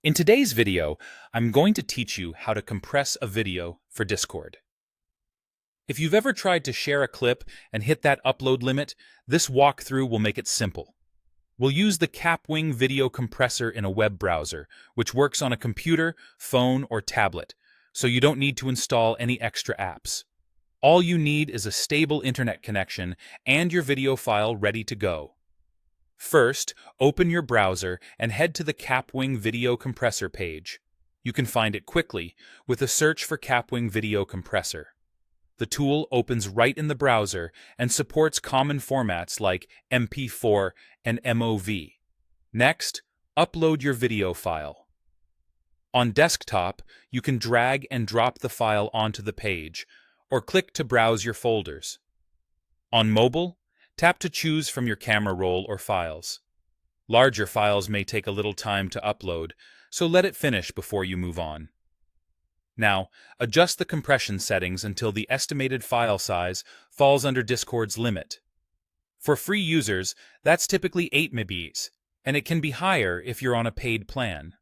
In today's video, I'm going to teach you how to compress a video for Discord. If you've ever tried to share a clip and hit that upload limit, this walkthrough will make it simple. We'll use the Kapwing video compressor in a web browser, which works on a computer, phone, or tablet, so you don't need to install any extra apps. All you need is a stable internet connection and your video file ready to go. First, open your browser and head to the Kapwing Video Compressor page. You can find it quickly with a search for Kapwing Video Compressor. The tool opens right in the browser and supports common formats like MP4 and MOV. Next, upload your video file. On desktop, you can drag and drop the file onto the page, or click to browse your folders. On mobile, tap to choose from your camera roll or files. Larger files may take a little time to upload, so let it finish before you move on. Now, adjust the compression settings until the estimated file size falls under Discord's limit. For free users, that's typically 8 MB, and it can be higher if you're on a paid plan.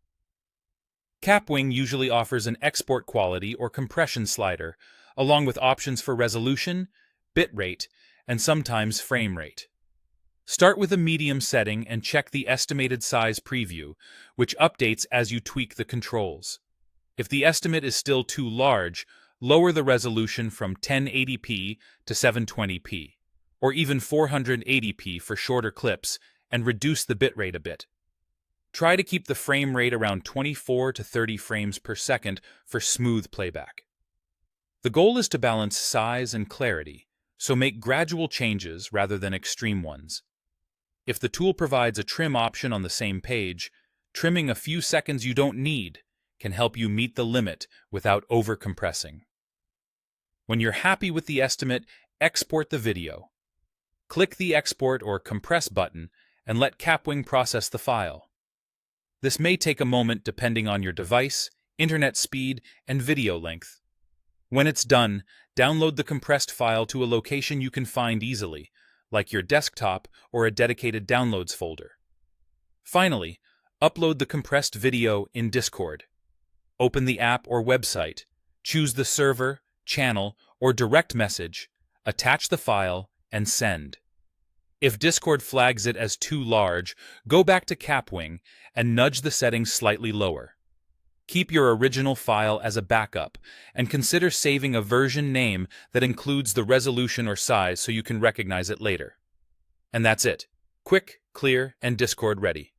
Kapwing usually offers an export quality or compression slider, along with options for resolution, bitrate, and sometimes frame rate. Start with a medium setting and check the estimated size preview, which updates as you tweak the controls. If the estimate is still too large, lower the resolution from 1080p to 720p, or even 480p for shorter clips, and reduce the bitrate a bit. Try to keep the frame rate around 24 to 30 frames per second for smooth playback. The goal is to balance size and clarity, so make gradual changes rather than extreme ones. If the tool provides a trim option on the same page, trimming a few seconds you don't need can help you meet the limit without overcompressing. When you're happy with the estimate, export the video. Click the Export or Compress button and let Kapwing process the file. This may take a moment depending on your device, internet speed, and video length. When it's done, download the compressed file to a location you can find easily, like your desktop or a dedicated downloads folder. Finally, upload the compressed video in Discord. Open the app or website, choose the server, channel, or direct message, attach the file, and send. If Discord flags it as too large, go back to Kapwing and nudge the settings slightly lower. Keep your original file as a backup, and consider saving a version name that includes the resolution or size so you can recognize it later. And that's it. Quick, clear, and Discord ready.